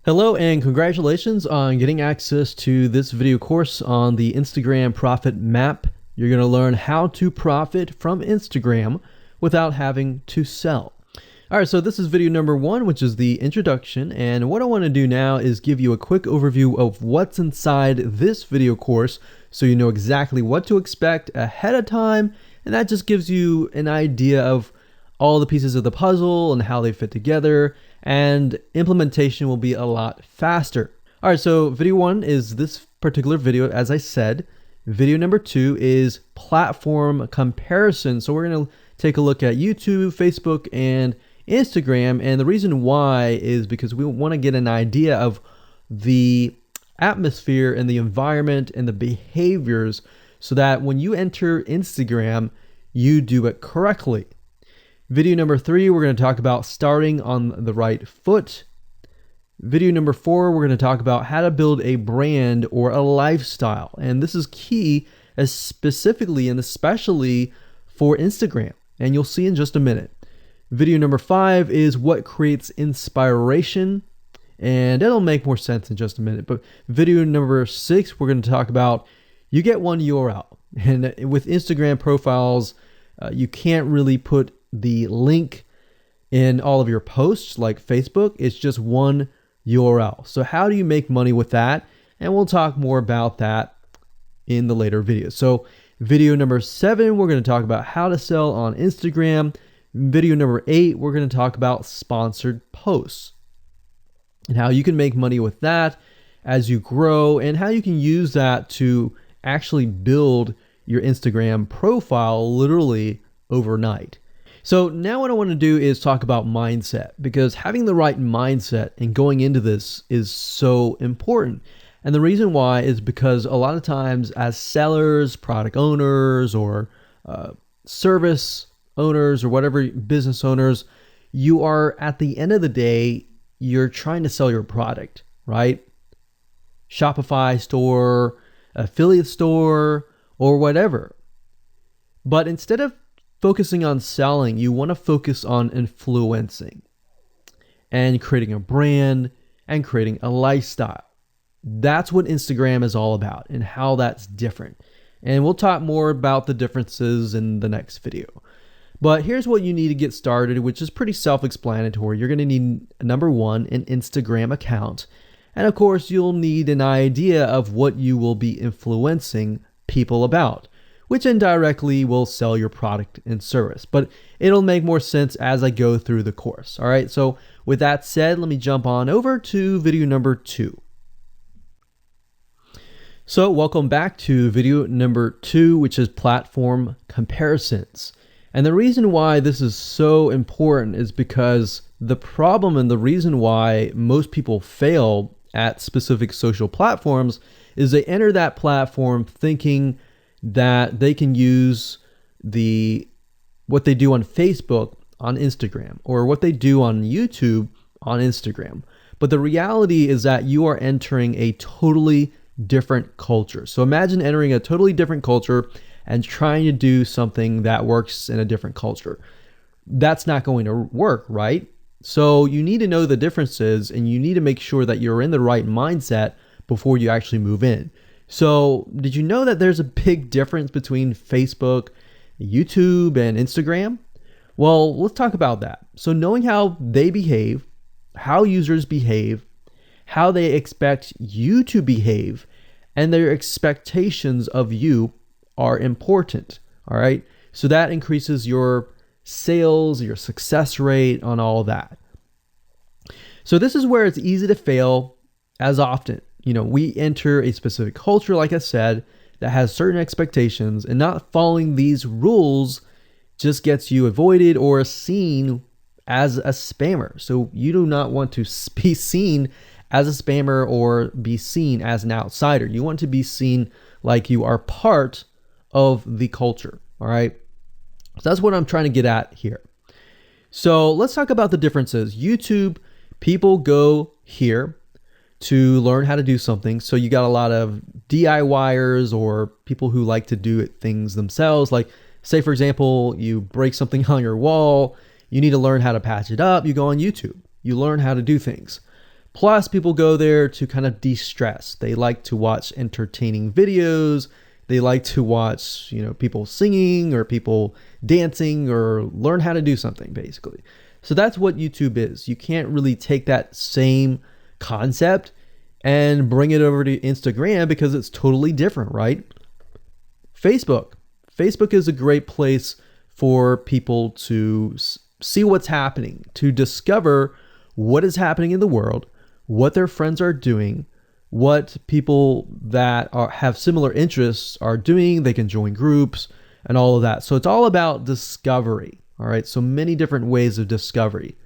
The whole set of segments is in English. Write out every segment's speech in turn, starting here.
Hello and congratulations on getting access to this video course on the Instagram Profit Map. You're going to learn how to profit from Instagram without having to sell. All right, so this is video number 1, which is the introduction. And what I want to do now is give you a quick overview of what's inside this video course so you know exactly what to expect ahead of time. And that just gives you an idea of all the pieces of the puzzle and how they fit together, and implementation will be a lot faster. All right, so video 1 is this particular video, as I said. Video number 2 is platform comparison. So we're going to take a look at YouTube, Facebook, and Instagram. And the reason why is because we want to get an idea of the atmosphere and the environment and the behaviors so that when you enter Instagram, you do it correctly. Video number 3, we're going to talk about starting on the right foot. Video number 4, we're going to talk about how to build a brand or a lifestyle. And this is key, as specifically and especially for Instagram. And you'll see in just a minute. Video number 5 is what creates inspiration. And it'll make more sense in just a minute. But video number 6, we're going to talk about you get one URL. And with Instagram profiles, you can't really put the link in all of your posts like Facebook. It's just one URL. So how do you make money with that? And we'll talk more about that in the later videos. So video number 7, we're going to talk about how to sell on Instagram. Video number 8, we're going to talk about sponsored posts and how you can make money with that as you grow, and how you can use that to actually build your Instagram profile literally overnight. So now what I want to do is talk about mindset, because having the right mindset and going into this is so important. And the reason why is because a lot of times as sellers, product owners, or service owners, or whatever, business owners, you are, at the end of the day, you're trying to sell your product, right? Shopify store, affiliate store, or whatever. But instead of focusing on selling, you want to focus on influencing and creating a brand and creating a lifestyle. That's what Instagram is all about and how that's different. And we'll talk more about the differences in the next video. But here's what you need to get started, which is pretty self-explanatory. You're going to need, number 1, an Instagram account. And of course, you'll need an idea of what you will be influencing people about, which indirectly will sell your product and service. But it'll make more sense as I go through the course. All right, so with that said, let me jump on over to video number 2. So welcome back to video number 2, which is platform comparisons. And the reason why this is so important is because the problem and the reason why most people fail at specific social platforms is they enter that platform thinking that they can use what they do on Facebook on Instagram, or what they do on YouTube on Instagram. But the reality is that you are entering a totally different culture. So imagine entering a totally different culture and trying to do something that works in a different culture. That's not going to work, right? So you need to know the differences, and you need to make sure that you're in the right mindset before you actually move in. So did you know that there's a big difference between Facebook, YouTube, and Instagram? Well, let's talk about that. So knowing how they behave, how users behave, how they expect you to behave, and their expectations of you are important. All right. So that increases your sales, your success rate on all that. So this is where it's easy to fail as often. We enter a specific culture, like I said, that has certain expectations, and not following these rules just gets you avoided or seen as a spammer. So you do not want to be seen as a spammer or be seen as an outsider. You want to be seen like you are part of the culture. All right. So that's what I'm trying to get at here. So let's talk about the differences. YouTube, people go here to learn how to do something. So you got a lot of DIYers, or people who like to do things themselves. Like, say, for example, you break something on your wall, you need to learn how to patch it up. You go on YouTube, you learn how to do things. Plus, people go there to kind of de-stress. They like to watch entertaining videos. They like to watch, people singing or people dancing or learn how to do something, basically. So that's what YouTube is. You can't really take that same concept and bring it over to Instagram because it's totally different, right? Facebook is a great place for people to see what's happening, to discover what is happening in the world, what their friends are doing, what people that have similar interests are doing. They can join groups and all of that. So it's all about discovery. All right. So many different ways of discovery.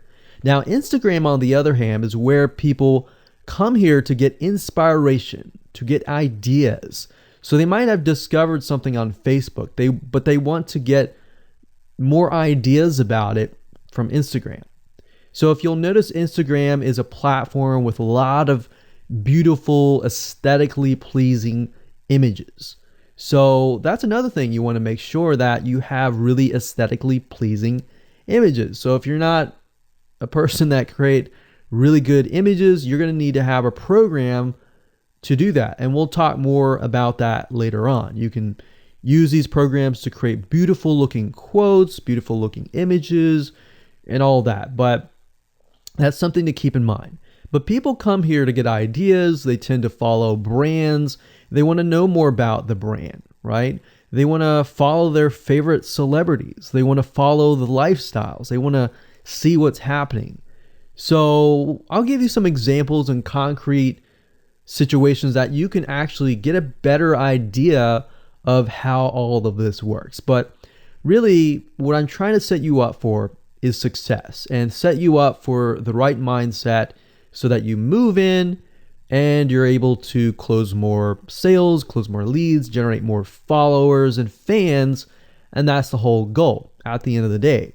Now, Instagram, on the other hand, is where people come here to get inspiration, to get ideas. So they might have discovered something on Facebook, but they want to get more ideas about it from Instagram. So if you'll notice, Instagram is a platform with a lot of beautiful, aesthetically pleasing images. So that's another thing. You want to make sure that you have really aesthetically pleasing images. So if you're not a person that create really good images, you're going to need to have a program to do that. And we'll talk more about that later on. You can use these programs to create beautiful looking quotes, beautiful looking images, and all that. But that's something to keep in mind. But people come here to get ideas. They tend to follow brands. They want to know more about the brand, right? They want to follow their favorite celebrities. They want to follow the lifestyles. They want to see what's happening. So I'll give you some examples and concrete situations that you can actually get a better idea of how all of this works. But really, what I'm trying to set you up for is success, and set you up for the right mindset so that you move in and you're able to close more sales, close more leads, generate more followers and fans. And that's the whole goal at the end of the day.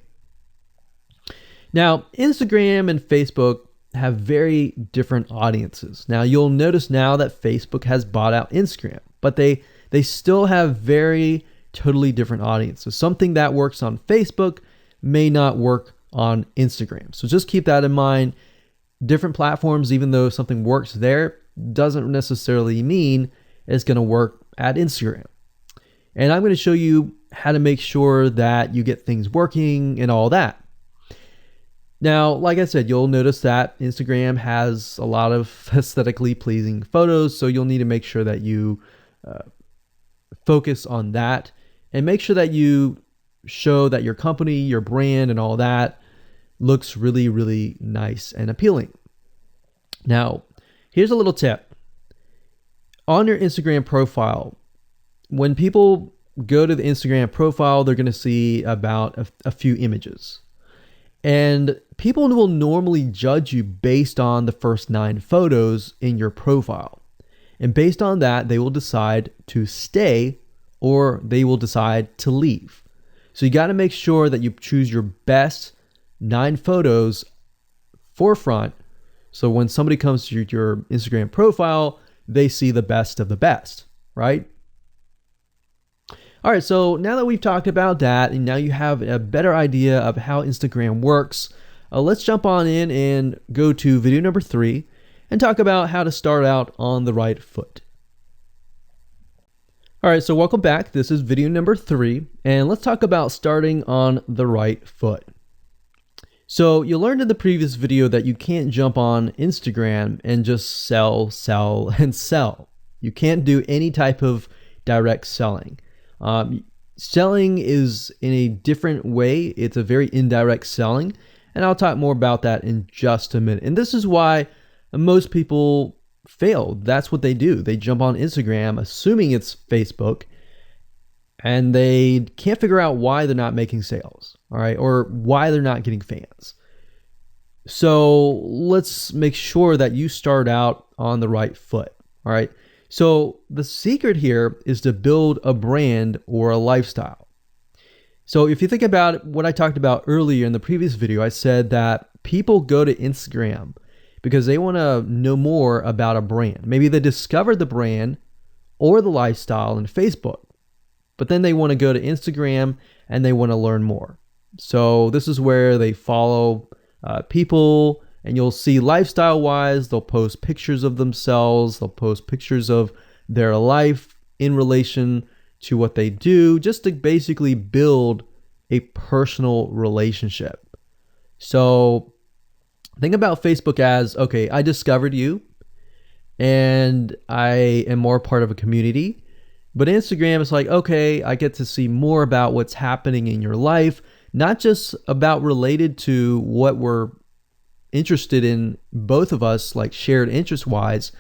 Now, Instagram and Facebook have very different audiences. Now, you'll notice now that Facebook has bought out Instagram, but they still have very totally different audiences. Something that works on Facebook may not work on Instagram. So just keep that in mind. Different platforms, even though something works there, doesn't necessarily mean it's going to work at Instagram. And I'm going to show you how to make sure that you get things working and all that. Now, like I said, you'll notice that Instagram has a lot of aesthetically pleasing photos, so you'll need to make sure that you focus on that and make sure that you show that your company, your brand, and all that looks really, really nice and appealing. Now, here's a little tip. On your Instagram profile, when people go to the Instagram profile, they're going to see about a few images. And people will normally judge you based on the first 9 photos in your profile. And based on that, they will decide to stay or they will decide to leave. So you got to make sure that you choose your best 9 photos forefront. So when somebody comes to your Instagram profile, they see the best of the best, right? All right, so now that we've talked about that, and now you have a better idea of how Instagram works, let's jump on in and go to video number 3 and talk about how to start out on the right foot. All right, so welcome back. This is video number 3, and let's talk about starting on the right foot. So you learned in the previous video that you can't jump on Instagram and just sell, and sell. You can't do any type of direct selling. Selling is in a different way. It's a very indirect selling, and I'll talk more about that in just a minute. And this is why most people fail. That's what they do. They jump on Instagram assuming it's Facebook, and they can't figure out why they're not making sales, all right, or why they're not getting fans. So let's make sure that you start out on the right foot, all right? So the secret here is to build a brand or a lifestyle. So if you think about what I talked about earlier in the previous video, I said that people go to Instagram because they want to know more about a brand. Maybe they discovered the brand or the lifestyle in Facebook, but then they want to go to Instagram and they want to learn more. So this is where they follow people And you'll see lifestyle wise, they'll post pictures of themselves, they'll post pictures of their life in relation to what they do, just to basically build a personal relationship. So think about Facebook as, okay, I discovered you and I am more part of a community. But Instagram is like, okay, I get to see more about what's happening in your life, not just about related to what we're interested in, both of us, like shared interest wise,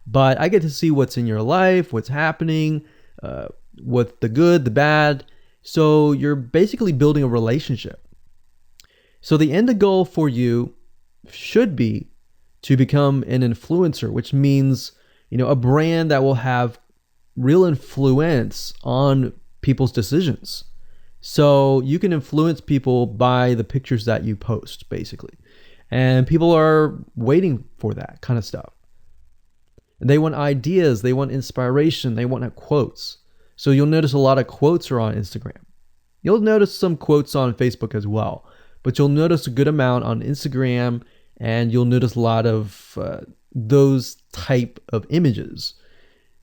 but I get to see what's in your life, what's happening, what the good, the bad. So you're basically building a relationship. So the end goal for you should be to become an influencer, which means, a brand that will have real influence on people's decisions. So you can influence people by the pictures that you post, basically. And people are waiting for that kind of stuff. They want ideas, they want inspiration, they want quotes. So you'll notice a lot of quotes are on Instagram. You'll notice some quotes on Facebook as well, but you'll notice a good amount on Instagram, and you'll notice a lot of those type of images.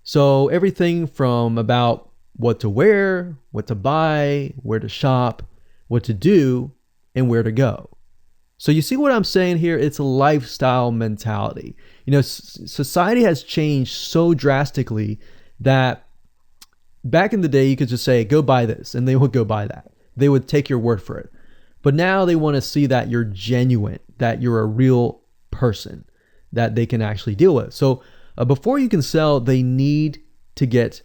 So everything from about what to wear, what to buy, where to shop, what to do, and where to go. So you see what I'm saying here? It's a lifestyle mentality. Society has changed so drastically that back in the day, you could just say, go buy this, and they would go buy that. They would take your word for it. But now they want to see that you're genuine, that you're a real person that they can actually deal with. So before you can sell, they need to get,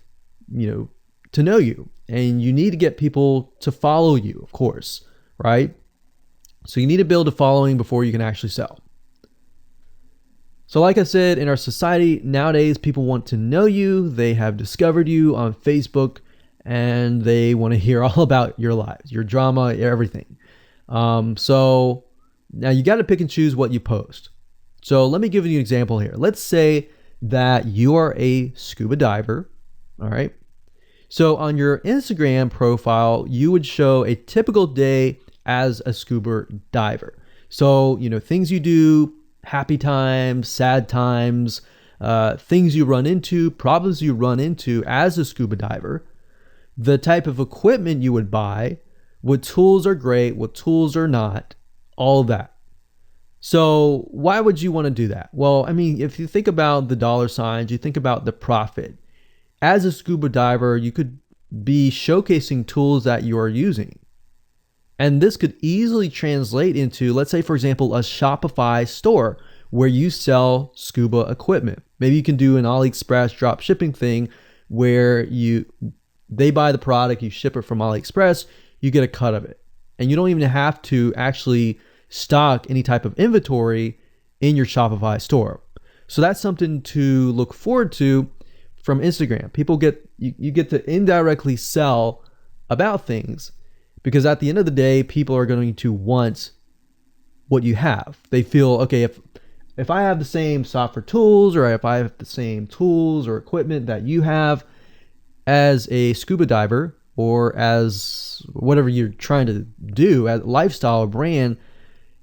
to know you, and you need to get people to follow you, of course, right? So you need to build a following before you can actually sell. So like I said, in our society nowadays, people want to know you. They have discovered you on Facebook, and they want to hear all about your lives, your drama, everything. So now you got to pick and choose what you post. So let me give you an example here. Let's say that you are a scuba diver. All right. So on your Instagram profile, you would show a typical day as a scuba diver. So, things you do, happy times, sad times, things you run into, problems you run into as a scuba diver, the type of equipment you would buy, what tools are great, what tools are not, all that. So why would you want to do that? Well, if you think about the dollar signs, you think about the profit. As a scuba diver, you could be showcasing tools that you are using. And this could easily translate into, let's say, for example, a Shopify store where you sell scuba equipment. Maybe you can do an AliExpress drop shipping thing where they buy the product, you ship it from AliExpress, you get a cut of it. And you don't even have to actually stock any type of inventory in your Shopify store. So that's something to look forward to from Instagram. You get to indirectly sell about things, because at the end of the day, people are going to want what you have. They feel, okay, if I have the same software tools, or if I have the same tools or equipment that you have as a scuba diver, or as whatever you're trying to do, as a lifestyle brand,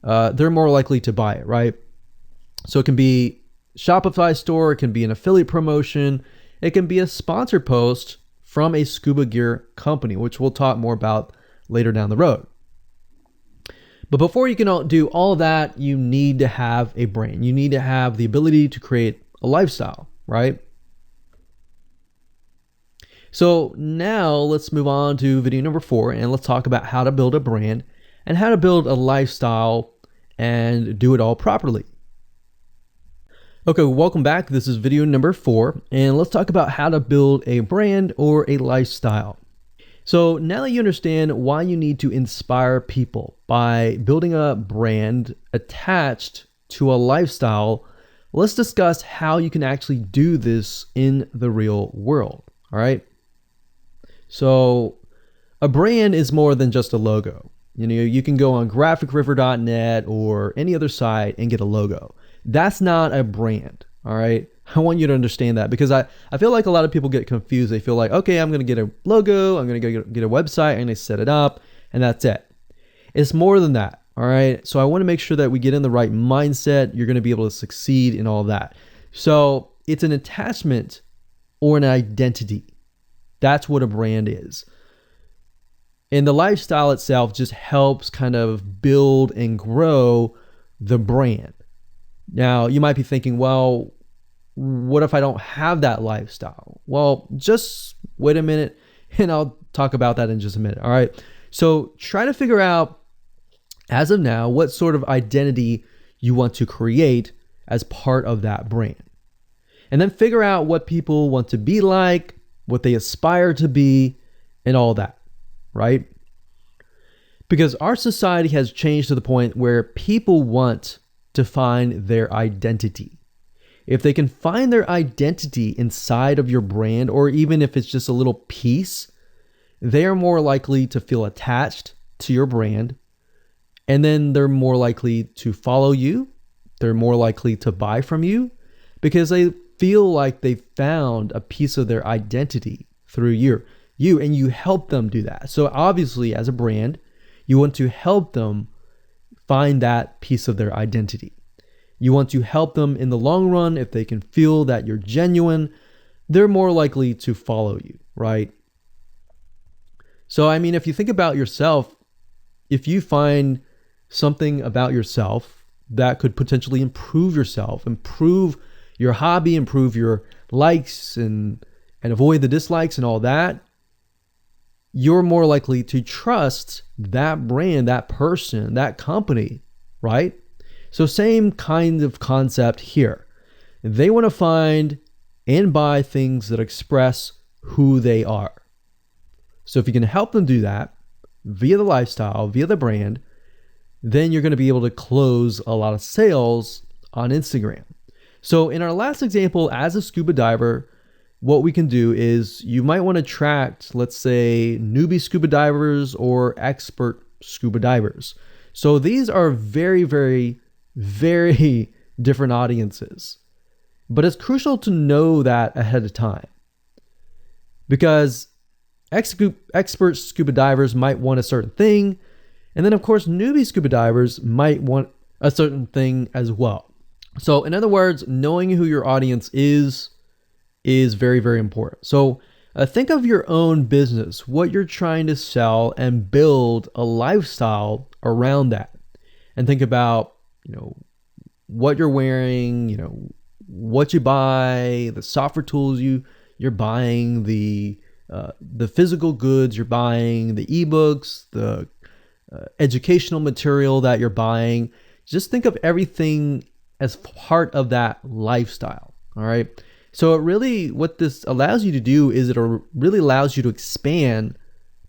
they're more likely to buy it, right? So it can be Shopify store, it can be an affiliate promotion, it can be a sponsored post from a scuba gear company, which we'll talk more about later down the road. But before you can do all of that, you need to have a brand. You need to have the ability to create a lifestyle, right? So now let's move on to video number 4, and let's talk about how to build a brand and how to build a lifestyle and do it all properly. Okay, welcome back. This is video number 4, and let's talk about how to build a brand or a lifestyle. So now that you understand why you need to inspire people by building a brand attached to a lifestyle, let's discuss how you can actually do this in the real world. All right. So a brand is more than just a logo. You can go on graphicriver.net or any other site and get a logo. That's not a brand. All right. I want you to understand that, because I feel like a lot of people get confused. They feel like, okay, I'm going to get a logo, I'm going to get a website, I'm going to set it up, and that's it. It's more than that. All right. So I want to make sure that we get in the right mindset. You're going to be able to succeed in all that. So it's an attachment or an identity. That's what a brand is. And the lifestyle itself just helps kind of build and grow the brand. Now, you might be thinking, well, what if I don't have that lifestyle? Well, just wait a minute and I'll talk about that in just a minute. All right. So try to figure out, as of now, what sort of identity you want to create as part of that brand. And then figure out what people want to be like, what they aspire to be, and all that, right? Because our society has changed to the point where people want to find their identity. If they can find their identity inside of your brand, or even if it's just a little piece, they are more likely to feel attached to your brand. And then they're more likely to follow you. They're more likely to buy from you because they feel like they found a piece of their identity through you, and you help them do that. So obviously, as a brand, you want to help them find that piece of their identity. You want to help them in the long run. If they can feel that you're genuine, they're more likely to follow you, right? So, I mean, if you think about yourself, if you find something about yourself that could potentially improve yourself, improve your hobby, improve your likes and avoid the dislikes and all that, you're more likely to trust that brand, that person, that company, right? So same kind of concept here. They want to find and buy things that express who they are. So if you can help them do that via the lifestyle, via the brand, then you're going to be able to close a lot of sales on Instagram. So in our last example, as a scuba diver, what we can do is you might want to attract, let's say, newbie scuba divers or expert scuba divers. So these are very, very, very different audiences. But it's crucial to know that ahead of time, because expert scuba divers might want a certain thing. And then, of course, newbie scuba divers might want a certain thing as well. So in other words, knowing who your audience is very, very important. So think of your own business, what you're trying to sell, and build a lifestyle around that. And think about, what you're wearing, what you buy, the software tools you're buying, the physical goods you're buying, the ebooks, the educational material that you're buying. Just think of everything as part of that lifestyle. All right. So what this allows you to do is it really allows you to expand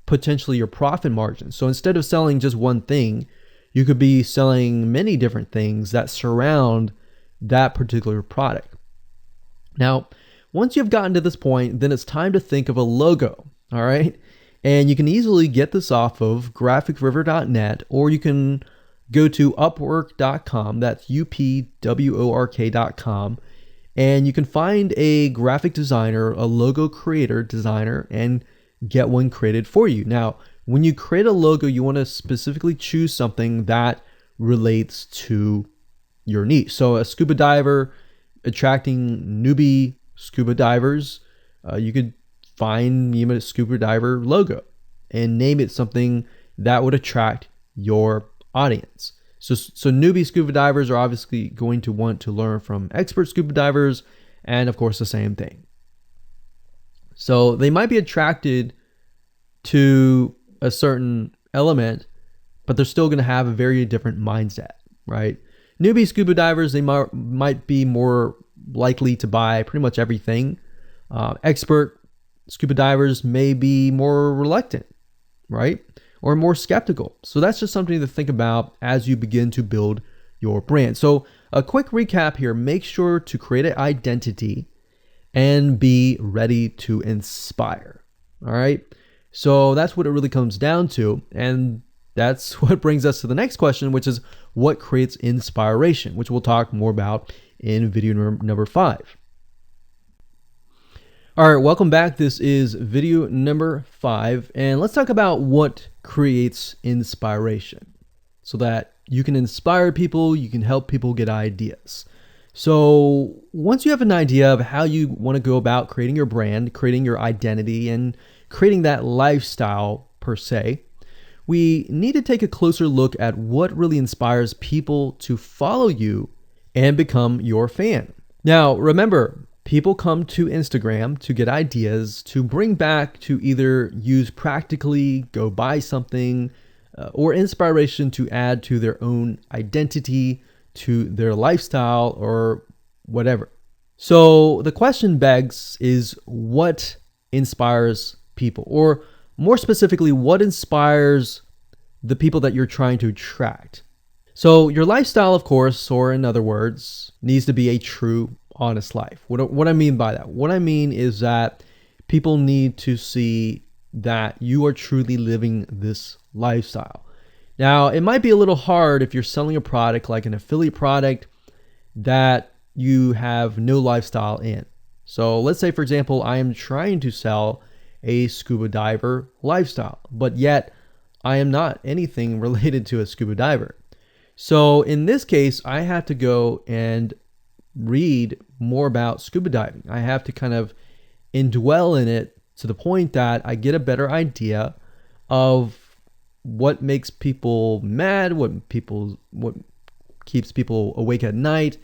potentially your profit margin. So instead of selling just one thing, you could be selling many different things that surround that particular product. Now, once you've gotten to this point, then it's time to think of a logo. All right. And you can easily get this off of graphicriver.net, or you can go to upwork.com. That's upwork.com. And you can find a graphic designer, a logo creator designer, and get one created for you. Now, when you create a logo, you want to specifically choose something that relates to your niche. So a scuba diver attracting newbie scuba divers, you could find a scuba diver logo and name it something that would attract your audience. So newbie scuba divers are obviously going to want to learn from expert scuba divers, and of course the same thing. So they might be attracted to a certain element, but they're still going to have a very different mindset, right? Newbie scuba divers, they might be more likely to buy pretty much everything. Expert scuba divers may be more reluctant, right? Or more skeptical. So that's just something to think about as you begin to build your brand. So a quick recap here: make sure to create an identity and be ready to inspire. All right. So that's what it really comes down to. And that's what brings us to the next question, which is what creates inspiration, which we'll talk more about in video number 5. All right, welcome back. This is video number 5, and let's talk about what creates inspiration so that you can inspire people, you can help people get ideas. So once you have an idea of how you want to go about creating your brand, creating your identity, and creating that lifestyle per se, we need to take a closer look at what really inspires people to follow you and become your fan. Now, remember, people come to Instagram to get ideas to bring back to either use practically, go buy something, or inspiration to add to their own identity, to their lifestyle, or whatever. So the question begs is, what inspires people? Or more specifically, what inspires the people that you're trying to attract? So your lifestyle, of course, or in other words, needs to be a true, honest life. What I mean by that? What I mean is that people need to see that you are truly living this lifestyle. Now, it might be a little hard if you're selling a product like an affiliate product that you have no lifestyle in. So let's say, for example, I am trying to sell a scuba diver lifestyle, but yet I am not anything related to a scuba diver. So in this case, I have to go and read more about scuba diving. I have to kind of indwell in it to the point that I get a better idea of what makes people mad, what keeps people awake at night,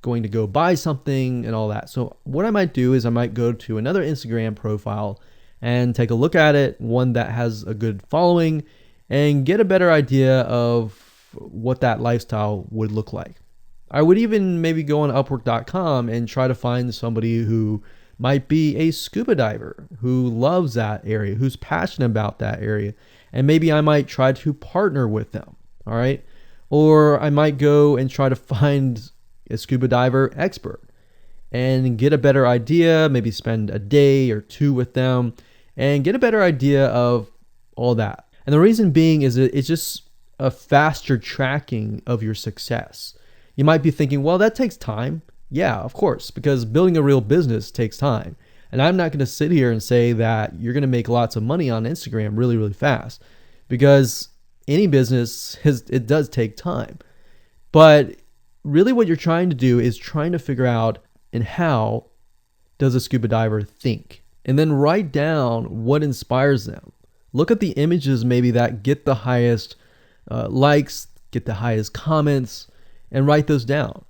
going to go buy something and all that. So what I might do is I might go to another Instagram profile and take a look at it, one that has a good following, and get a better idea of what that lifestyle would look like. I would even maybe go on Upwork.com and try to find somebody who might be a scuba diver, who loves that area, who's passionate about that area. And maybe I might try to partner with them, all right? Or I might go and try to find a scuba diver expert and get a better idea, maybe spend a day or two with them and get a better idea of all that. And the reason being is it's just a faster tracking of your success. You might be thinking, well, that takes time. Yeah, of course, because building a real business takes time. And I'm not going to sit here and say that you're going to make lots of money on Instagram really, really fast, because any business, it does take time. But really what you're trying to do is trying to figure out, and how does a scuba diver think? And then write down what inspires them. Look at the images maybe that get the highest likes, get the highest comments, and write those down.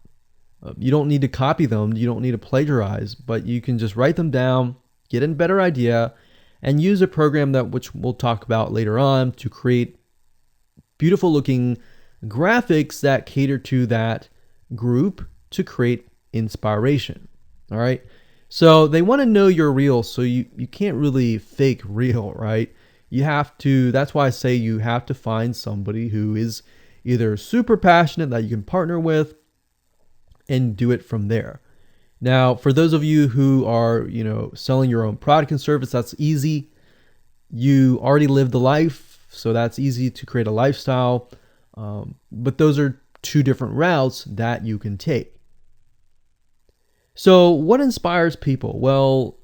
You don't need to copy them. You don't need to plagiarize, but you can just write them down, get a better idea, and use a program which we'll talk about later on to create beautiful looking graphics that cater to that group to create inspiration. All right. So they want to know you're real. So you can't really fake real, right? You have to, that's why I say you have to find somebody who is either super passionate that you can partner with and do it from there. Now, for those of you who are, selling your own product and service, that's easy. You already live the life, so that's easy to create a lifestyle. But those are two different routes that you can take. So what inspires people? Well,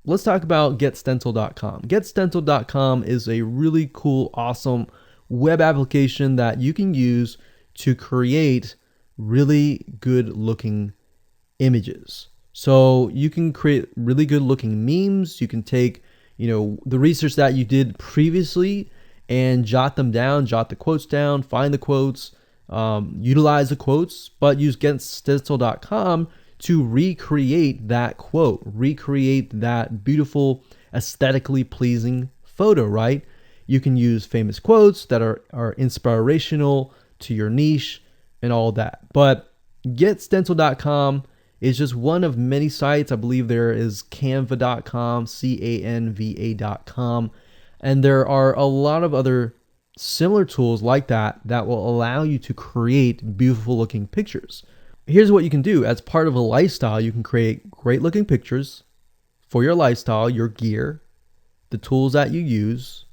let's talk about GetStencil.com. GetStencil.com is a really cool, awesome web application that you can use to create really good looking images. So you can create really good looking memes. You can take, the research that you did previously and jot them down, jot the quotes down, find the quotes, utilize the quotes, but use GetStencil.com to recreate that quote, recreate that beautiful, aesthetically pleasing photo, right? You can use famous quotes that are inspirational to your niche and all that. But GetStencil.com is just one of many sites. I believe there is Canva.com, Canva.com, and there are a lot of other similar tools like that will allow you to create beautiful looking pictures. Here's what you can do. As part of a lifestyle, you can create great looking pictures for your lifestyle, your gear, the tools that you use,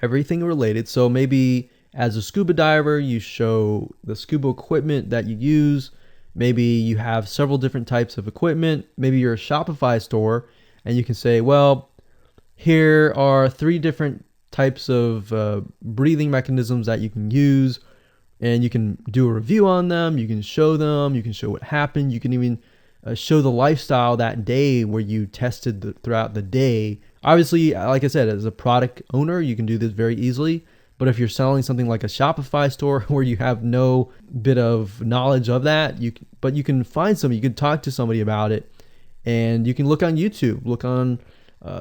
everything related. So maybe as a scuba diver, you show the scuba equipment that you use. Maybe you have several different types of equipment. Maybe you're a Shopify store and you can say, well, here are 3 different types of breathing mechanisms that you can use. and you can do a review on them. You can show them, you can show what happened. You can even show the lifestyle that day where you tested throughout the day. Obviously, like I said, as a product owner, you can do this very easily. But if you're selling something like a Shopify store where you have no bit of knowledge of that, you can find somebody, you can talk to somebody about it, and you can look on YouTube, look on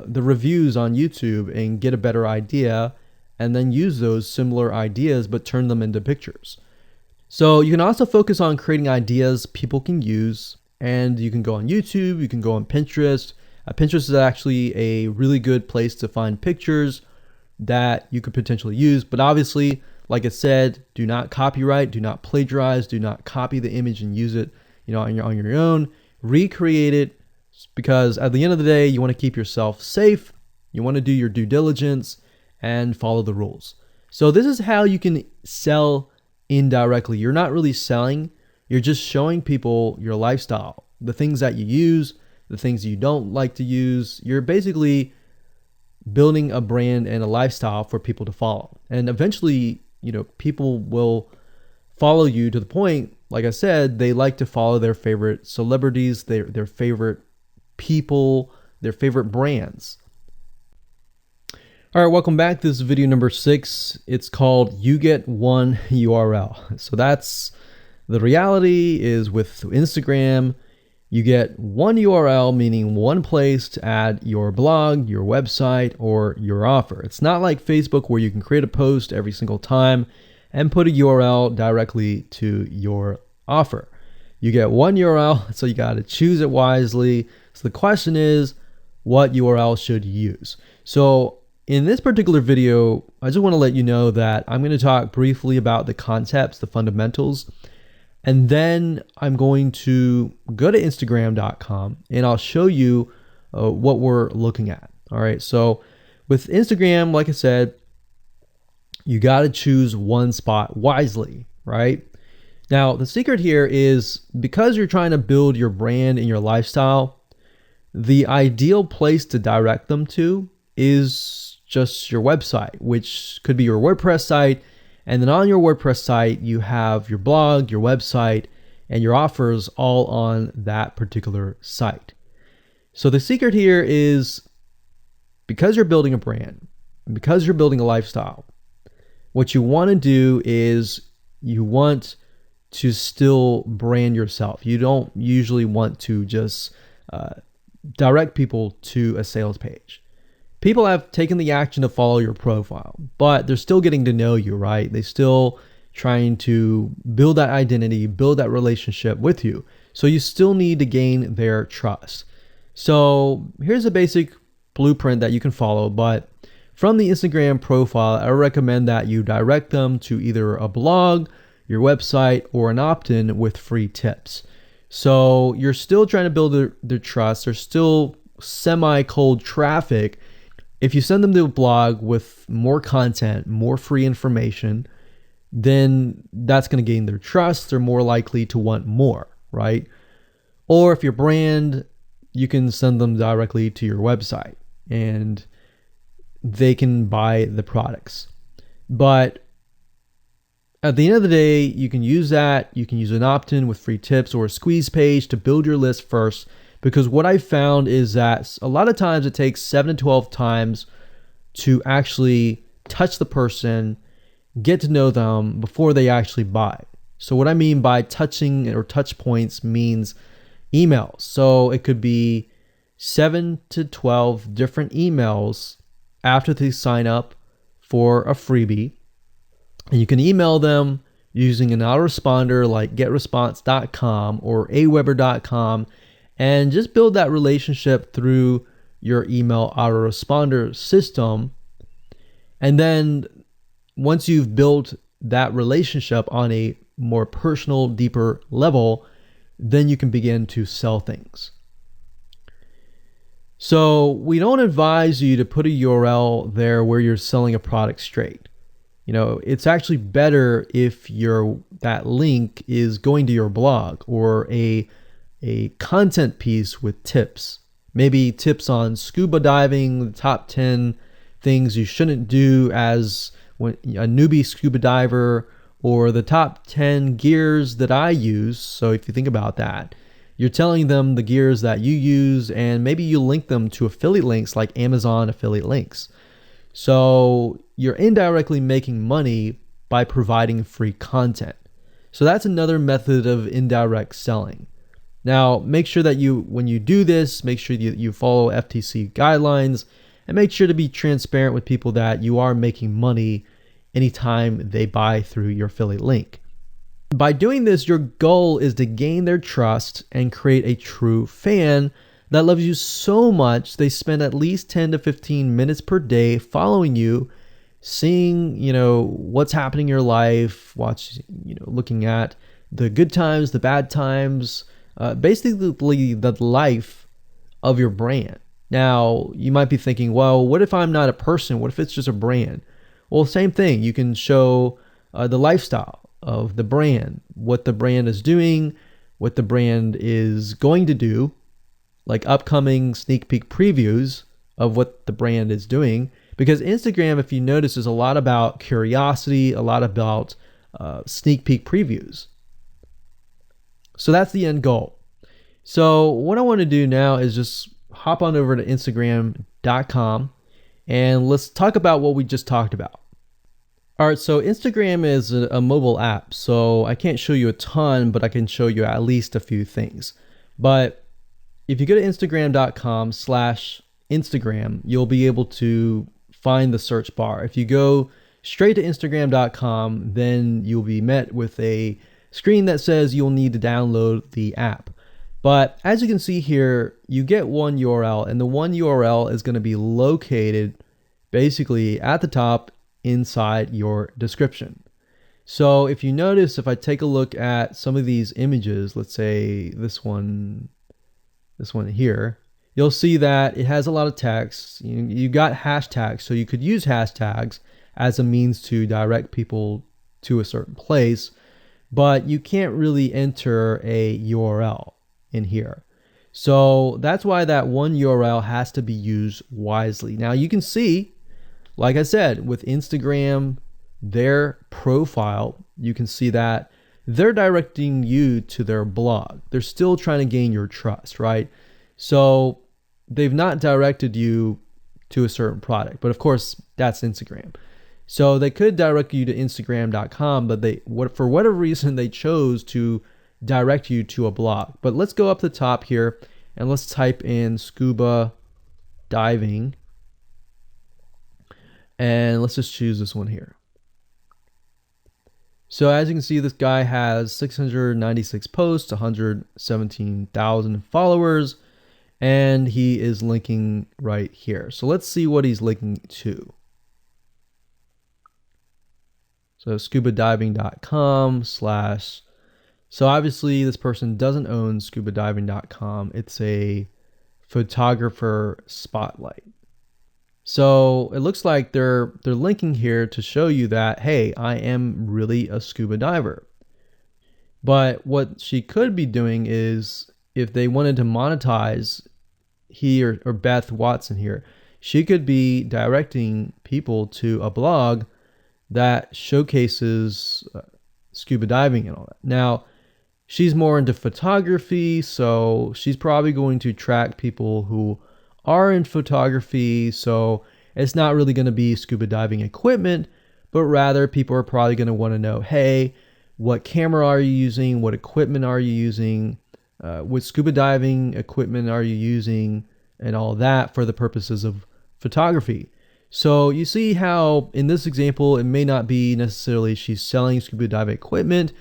the reviews on YouTube and get a better idea, and then use those similar ideas but turn them into pictures. So you can also focus on creating ideas people can use, and you can go on YouTube, you can go on Pinterest. Pinterest is actually a really good place to find pictures that you could potentially use, but obviously, like I said, do not copyright, do not plagiarize, do not copy the image and use it, on your own. Recreate it, because at the end of the day, you want to keep yourself safe. You want to do your due diligence and follow the rules. So this is how you can sell indirectly. You're not really selling, you're just showing people your lifestyle, the things that you use, the things you don't like to use. You're basically building a brand and a lifestyle for people to follow. And eventually, people will follow you to the point, like I said, they like to follow their favorite celebrities, their favorite people, their favorite brands. All right, welcome back. This is video number 6. It's called You Get One URL. So that's the reality is with Instagram, you get one URL, meaning one place to add your blog, your website, or your offer. It's not like Facebook where you can create a post every single time and put a URL directly to your offer. You get one URL, so you got to choose it wisely. So the question is, what URL should you use? So in this particular video, I just want to let you know that I'm going to talk briefly about the concepts, the fundamentals, and then I'm going to go to Instagram.com and I'll show you what we're looking at. All right. So with Instagram, like I said, you got to choose one spot wisely, right? Now, the secret here is because you're trying to build your brand and your lifestyle, the ideal place to direct them to is just your website, which could be your WordPress site. And then on your WordPress site, you have your blog, your website, and your offers all on that particular site. So the secret here is because you're building a brand, because you're building a lifestyle, what you want to do is you want to still brand yourself. You don't usually want to just direct people to a sales page. People have taken the action to follow your profile, but they're still getting to know you, right? They're still trying to build that identity, build that relationship with you. So you still need to gain their trust. So here's a basic blueprint that you can follow, but from the Instagram profile, I recommend that you direct them to either a blog, your website, or an opt-in with free tips. So you're still trying to build their trust. They're still semi-cold traffic. If you send them to a blog with more content, more free information, then that's going to gain their trust. They're more likely to want more, right? Or if your brand, you can send them directly to your website and they can buy the products. But at the end of the day, you can use that. You can use an opt-in with free tips or a squeeze page to build your list first. Because what I found is that a lot of times it takes 7 to 12 times to actually touch the person, get to know them before they actually buy. So what I mean by touching or touch points means emails. So it could be 7 to 12 different emails after they sign up for a freebie. And you can email them using an autoresponder like getresponse.com or aweber.com. And just build that relationship through your email autoresponder system. And then once you've built that relationship on a more personal, deeper level, then you can begin to sell things. So we don't advise you to put a URL there where you're selling a product straight. It's actually better if that link is going to your blog or a content piece with tips, maybe tips on scuba diving, the top 10 things you shouldn't do as a newbie scuba diver, or the top 10 gears that I use. So if you think about that, you're telling them the gears that you use, and maybe you link them to affiliate links like Amazon affiliate links. So you're indirectly making money by providing free content. So that's another method of indirect selling. Now, make sure that when you do this, make sure you follow FTC guidelines, and make sure to be transparent with people that you are making money anytime they buy through your affiliate link. By doing this, your goal is to gain their trust and create a true fan that loves you so much they spend at least 10 to 15 minutes per day following you, seeing, what's happening in your life, looking at the good times, the bad times, basically the life of your brand. Now, you might be thinking, well, what if I'm not a person? What if it's just a brand? Well, same thing. You can show the lifestyle of the brand, what the brand is doing, what the brand is going to do, like upcoming sneak peek previews of what the brand is doing. Because Instagram, if you notice, is a lot about curiosity, a lot about sneak peek previews. So that's the end goal. So what I want to do now is just hop on over to Instagram.com and let's talk about what we just talked about. All right, so Instagram is a mobile app, so I can't show you a ton, but I can show you at least a few things. But if you go to Instagram.com/Instagram, you'll be able to find the search bar. If you go straight to Instagram.com, then you'll be met with a screen that says you'll need to download the app. But as you can see here, you get one URL, and the one URL is going to be located basically at the top inside your description. So if you notice, if I take a look at some of these images, let's say this one here, you'll see that it has a lot of text. You got hashtags, so you could use hashtags as a means to direct people to a certain place, but you can't really enter a URL in here. So that's why that one URL has to be used wisely. Now you can see, like I said, with Instagram, their profile, you can see that they're directing you to their blog. They're still trying to gain your trust, right? So they've not directed you to a certain product, but of course that's Instagram. So they could direct you to Instagram.com, but for whatever reason, they chose to direct you to a blog. But let's go up the top here and let's type in scuba diving. And let's just choose this one here. So as you can see, this guy has 696 posts, 117,000 followers, and he is linking right here. So let's see what he's linking to. So scubadiving.com/. So obviously this person doesn't own scubadiving.com. It's a photographer spotlight. So it looks like they're linking here to show you that, hey, I am really a scuba diver. But what she could be doing is, if they wanted to monetize he or Beth Watson here, she could be directing people to a blog that showcases scuba diving and all that. Now, she's more into photography, so she's probably going to attract people who are in photography. So it's not really going to be scuba diving equipment, but rather people are probably going to want to know, hey, what camera are you using? What equipment are you using? What scuba diving equipment are you using? And all that for the purposes of photography. So you see how in this example, it may not be necessarily she's selling scuba diving equipment,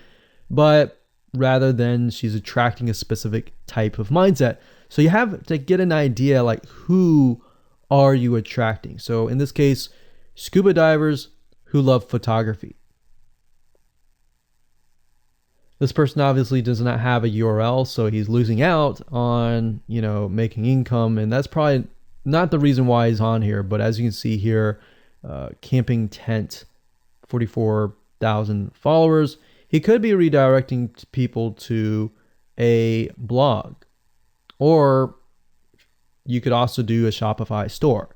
but rather than she's attracting a specific type of mindset. So you have to get an idea, like, who are you attracting? So in this case, scuba divers who love photography. This person obviously does not have a URL, so he's losing out on, making income, and that's probably not the reason why he's on here. But as you can see here, camping tent, 44,000 followers. He could be redirecting people to a blog, or you could also do a Shopify store.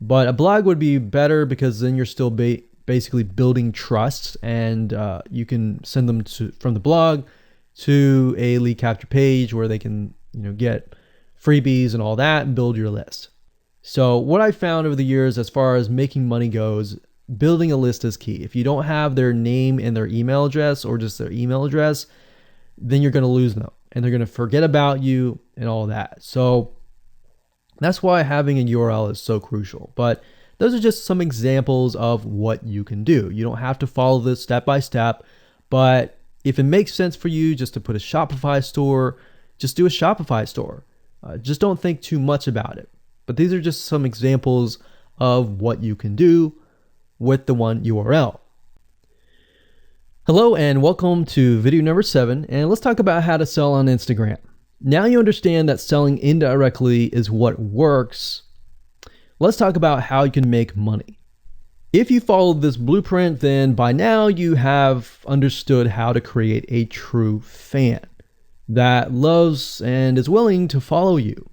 But a blog would be better because then you're still basically building trust, and you can send them from the blog to a lead capture page where they can, get freebies and all that and build your list. So what I found over the years as far as making money goes, building a list is key. If you don't have their name and their email address, or just their email address, then you're going to lose them and they're going to forget about you and all that. So that's why having a URL is so crucial. But those are just some examples of what you can do. You don't have to follow this step by step, but if it makes sense for you just to put a Shopify store, just do a Shopify store. Just don't think too much about it. But these are just some examples of what you can do with the one URL. Hello and welcome to video number 7, and let's talk about how to sell on Instagram. Now you understand that selling indirectly is what works. Let's talk about how you can make money. If you followed this blueprint, then by now you have understood how to create a true fan that loves and is willing to follow you.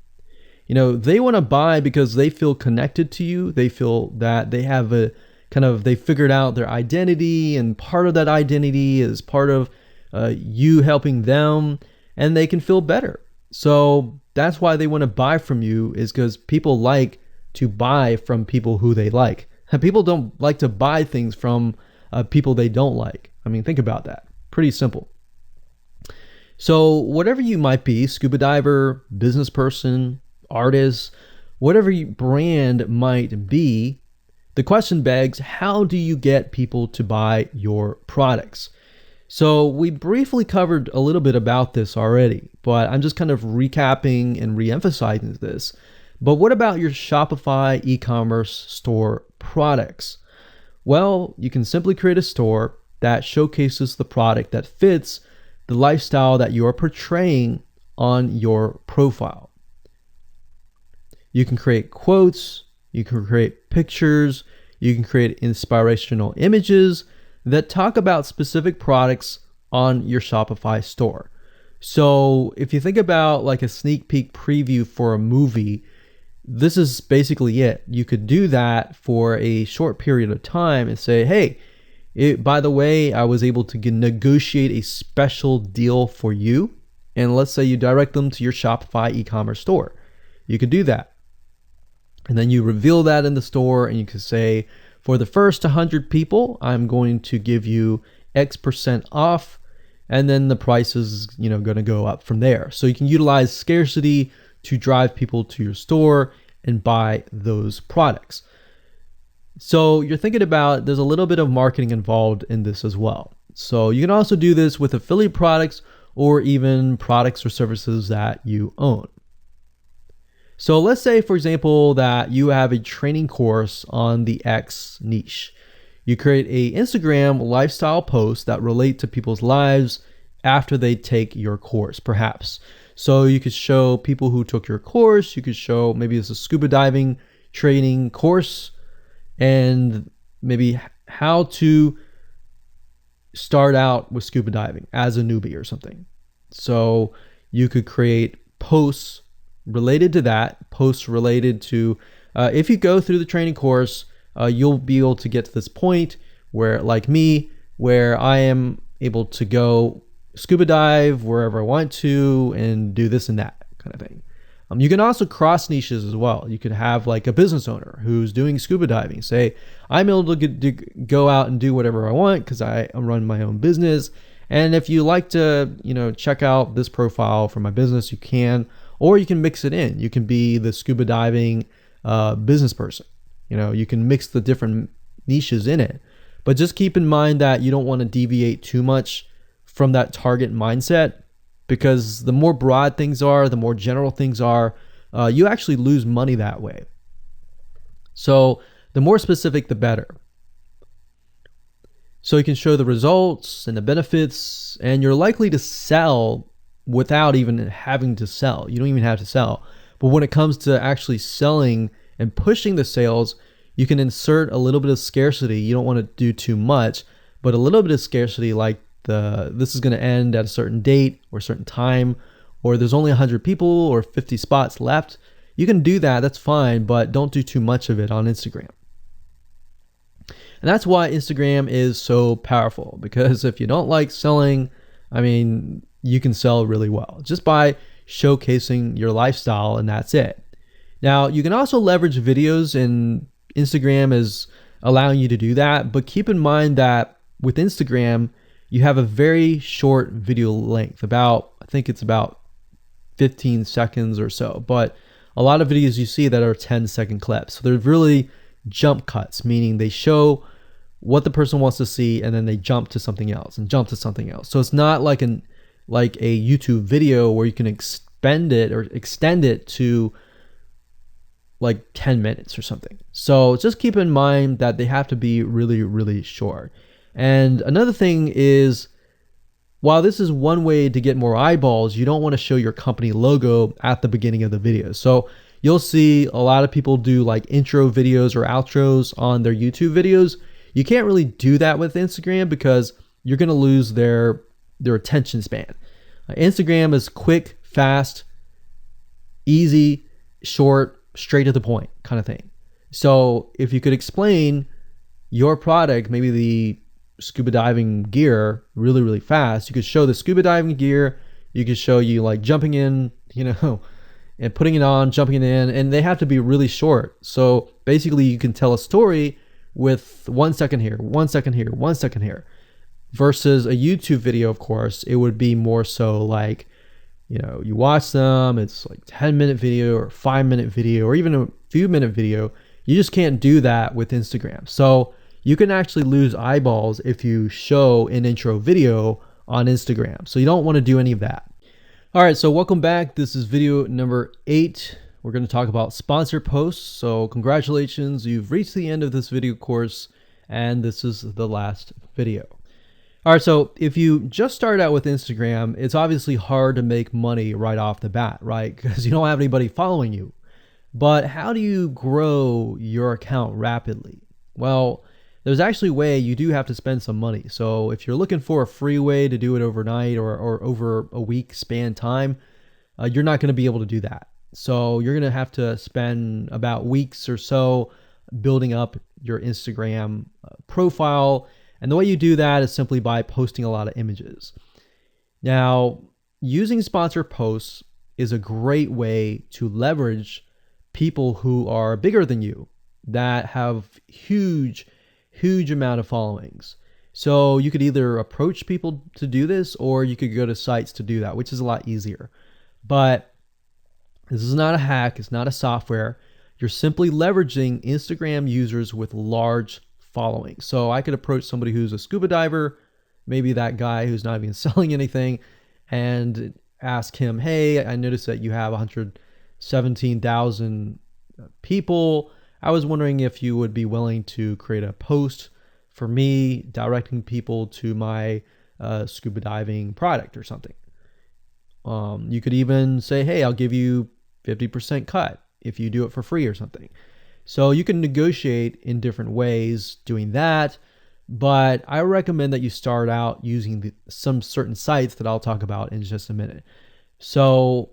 They want to buy because they feel connected to you. They feel that they have they figured out their identity, and part of that identity is part of you helping them, and they can feel better. So that's why they want to buy from you, is because people like to buy from people who they like. People don't like to buy things from people they don't like. I mean, think about that. Pretty simple. So whatever you might be, scuba diver, business person, artist, whatever your brand might be, the question begs, how do you get people to buy your products? So we briefly covered a little bit about this already, but I'm just kind of recapping and re-emphasizing this. But what about your Shopify e-commerce store products? Well, you can simply create a store that showcases the product that fits the lifestyle that you are portraying on your profile. You can create quotes, you can create pictures, you can create inspirational images that talk about specific products on your Shopify store. So if you think about like a sneak peek preview for a movie, this is basically it. You could do that for a short period of time and say, hey, by the way, I was able to negotiate a special deal for you. And let's say you direct them to your Shopify e-commerce store. You could do that. And then you reveal that in the store, and you can say, for the first 100 people, I'm going to give you X% off, and then the price is, going to go up from there. So you can utilize scarcity to drive people to your store and buy those products. So you're thinking about, there's a little bit of marketing involved in this as well. So you can also do this with affiliate products or even products or services that you own. So let's say, for example, that you have a training course on the X niche. You create a Instagram lifestyle post that relate to people's lives after they take your course, perhaps. So you could show people who took your course, you could show maybe it's a scuba diving training course, and maybe how to start out with scuba diving as a newbie or something. So you could create posts related to that, posts related to, if you go through the training course, you'll be able to get to this point where, like me, where I am able to go scuba dive wherever I want to and do this and that kind of thing. You can also cross niches as well. You could have like a business owner who's doing scuba diving. Say, I'm able to go out and do whatever I want because I run my own business. And if you like to, check out this profile for my business, you can. Or you can mix it in. You can be the scuba diving business person. You can mix the different niches in it. But just keep in mind that you don't want to deviate too much from that target mindset, because the more broad things are, the more general things are, you actually lose money that way. So the more specific, the better. So you can show the results and the benefits, and you're likely to sell without even having to sell. You don't even have to sell. But when it comes to actually selling and pushing the sales, you can insert a little bit of scarcity. You don't want to do too much, but a little bit of scarcity, like this is going to end at a certain date or a certain time, or there's only 100 people or 50 spots left. You can do that, that's fine, but don't do too much of it on Instagram. And that's why Instagram is so powerful, because if you don't like selling, I mean, you can sell really well just by showcasing your lifestyle, and that's it. Now, you can also leverage videos, and Instagram is allowing you to do that, but keep in mind that with Instagram, you have a very short video length, I think it's about 15 seconds or so, but a lot of videos you see that are 10-second clips. So they're really jump cuts, meaning they show what the person wants to see and then they jump to something else and jump to something else. So it's not like a YouTube video where you can extend it to like 10 minutes or something. So just keep in mind that they have to be really, really short. And another thing is, while this is one way to get more eyeballs, you don't want to show your company logo at the beginning of the video. So you'll see a lot of people do like intro videos or outros on their YouTube videos. You can't really do that with Instagram because you're going to lose their attention span. Instagram is quick, fast, easy, short, straight to the point kind of thing. So if you could explain your product, maybe the scuba diving gear, really, really fast, you could show the scuba diving gear, you could show you like jumping in, and putting it on, jumping in, and they have to be really short. So basically you can tell a story with 1 second here, 1 second here, 1 second here, versus a YouTube video. Of course, it would be more so like, you watch them, it's like 10-minute video or 5-minute video or even a few minute video. You just can't do that with Instagram. So you can actually lose eyeballs if you show an intro video on Instagram. So you don't want to do any of that. All right, so welcome back. This is video number 8. We're going to talk about sponsored posts. So congratulations, you've reached the end of this video course, and this is the last video. All right, so if you just start out with Instagram, it's obviously hard to make money right off the bat, right? Because you don't have anybody following you. But how do you grow your account rapidly? Well, there's actually a way. You do have to spend some money. So if you're looking for a free way to do it overnight or over a week span time, you're not going to be able to do that. So you're going to have to spend about weeks or so building up your Instagram profile. And the way you do that is simply by posting a lot of images. Now, using sponsored posts is a great way to leverage people who are bigger than you that have huge amount of followings. So you could either approach people to do this, or you could go to sites to do that, which is a lot easier. But this is not a hack. It's not a software. You're simply leveraging Instagram users with large followings. So I could approach somebody who's a scuba diver, maybe that guy who's not even selling anything, and ask him, hey, I noticed that you have 117,000 people. I was wondering if you would be willing to create a post for me directing people to my scuba diving product or something. You could even say, hey, I'll give you 50% cut if you do it for free or something. So you can negotiate in different ways doing that. But I recommend that you start out using some certain sites that I'll talk about in just a minute. So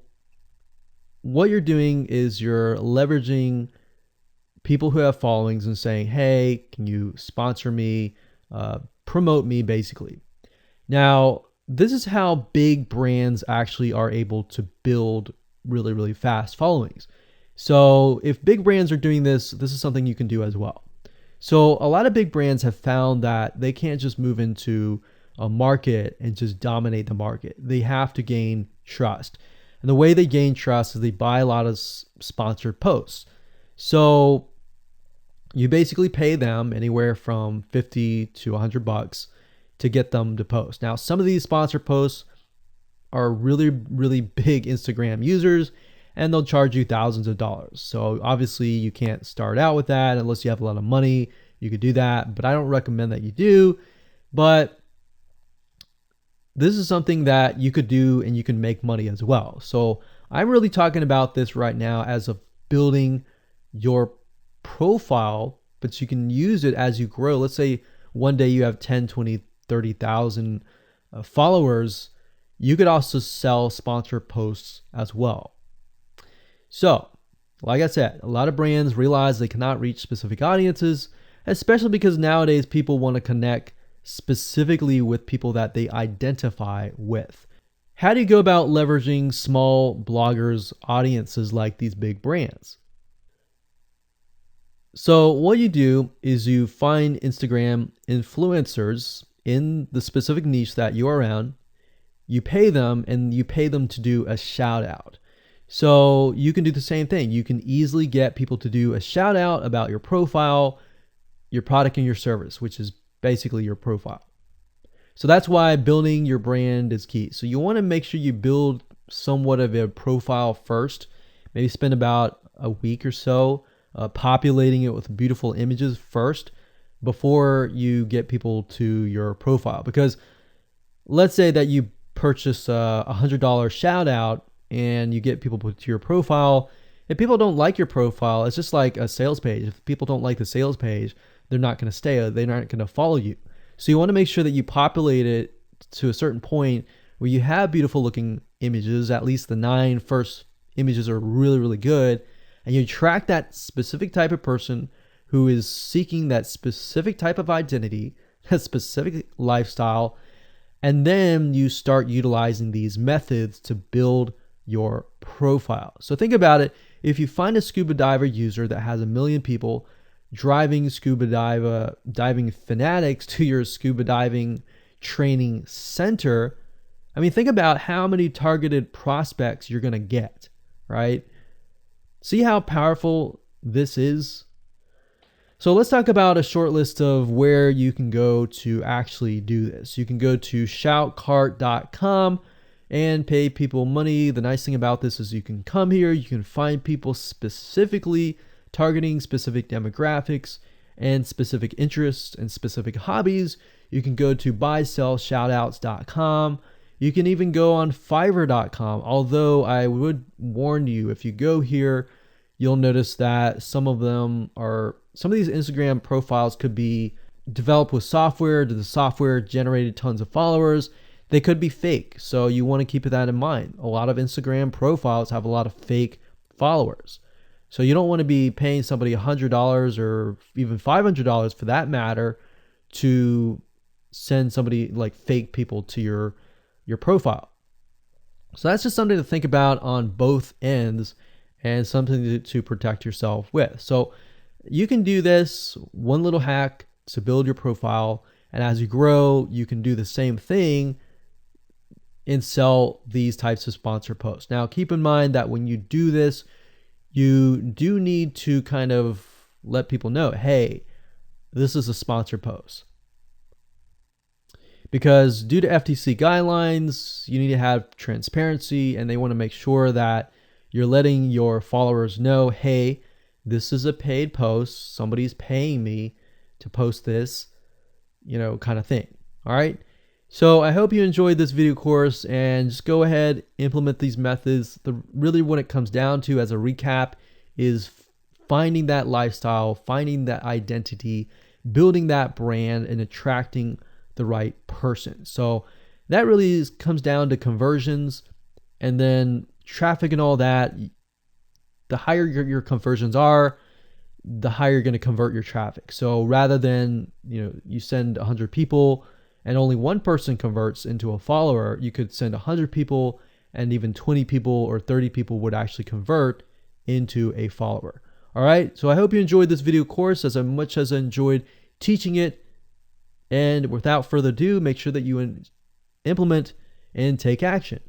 what you're doing is you're leveraging people who have followings and saying, hey, can you sponsor me, promote me, basically. Now, this is how big brands actually are able to build really, really fast followings. So if big brands are doing this, this is something you can do as well. So a lot of big brands have found that they can't just move into a market and just dominate the market. They have to gain trust. And the way they gain trust is they buy a lot of sponsored posts. So you basically pay them anywhere from $50 to $100 to get them to post. Now, some of these sponsored posts are really, really big Instagram users, and they'll charge you thousands of dollars. So obviously you can't start out with that unless you have a lot of money. You could do that, but I don't recommend that you do. But this is something that you could do and you can make money as well. So I'm really talking about this right now as of building your profile, but you can use it as you grow. Let's say one day you have 10, 20, 30,000 followers. You could also sell sponsored posts as well. So, like I said, a lot of brands realize they cannot reach specific audiences. especially because nowadays people want to connect specifically with people that they identify with. How do you go about leveraging small bloggers' audiences like these big brands? So what you do is you find Instagram influencers in the specific niche that you're around. You pay them, and you pay them to do a shout out. So you can do the same thing. You can easily get people to do a shout out about your profile, your product, and your service, which is basically your profile. So that's why building your brand is key. So you want to make sure you build somewhat of a profile first. Maybe spend about a week or so populating it with beautiful images first before you get people to your profile. Because let's say that you purchase a $100 shout out and you get people to your profile. If people don't like your profile, it's just like a sales page. If people don't like the sales page, they're not going to stay. They're not going to follow you. So you want to make sure that you populate it to a certain point where you have beautiful looking images. At least the 9 first images are really, really good. And you track that specific type of person who is seeking that specific type of identity, that specific lifestyle. And then you start utilizing these methods to build your profile. So think about it. If you find a scuba diver user that has 1 million people driving scuba diving fanatics to your scuba diving training center, I mean, think about how many targeted prospects you're going to get, right? See how powerful this is? So let's talk about a short list of where you can go to actually do this. You can go to shoutcart.com and pay people money. The nice thing about this is you can come here, you can find people specifically targeting specific demographics and specific interests and specific hobbies. You can go to buysellshoutouts.com. You can even go on fiverr.com. Although I would warn you, if you go here, you'll notice that some of these Instagram profiles could be developed with software. The software generated tons of followers. They could be fake. So you want to keep that in mind. A lot of Instagram profiles have a lot of fake followers. So you don't want to be paying somebody $100 or even $500 for that matter to send somebody like fake people to your profile. So that's just something to think about on both ends and something to protect yourself with. So you can do this one little hack to build your profile. And as you grow, you can do the same thing and sell these types of sponsor posts. Now, keep in mind that when you do this, you do need to kind of let people know, hey, this is a sponsor post. Because due to FTC guidelines, you need to have transparency, and they want to make sure that you're letting your followers know, hey, this is a paid post. Somebody's paying me to post this, kind of thing. All right. So I hope you enjoyed this video course, and just go ahead, implement these methods. Really what it comes down to as a recap is finding that lifestyle, finding that identity, building that brand, and attracting the right person. So that really comes down to conversions, and then traffic and all that. The higher your conversions are, the higher you're going to convert your traffic. So rather than, you send 100 people and only one person converts into a follower, you could send 100 people and even 20 people or 30 people would actually convert into a follower. All right. So I hope you enjoyed this video course as much as I enjoyed teaching it. And without further ado, make sure that you implement and take action.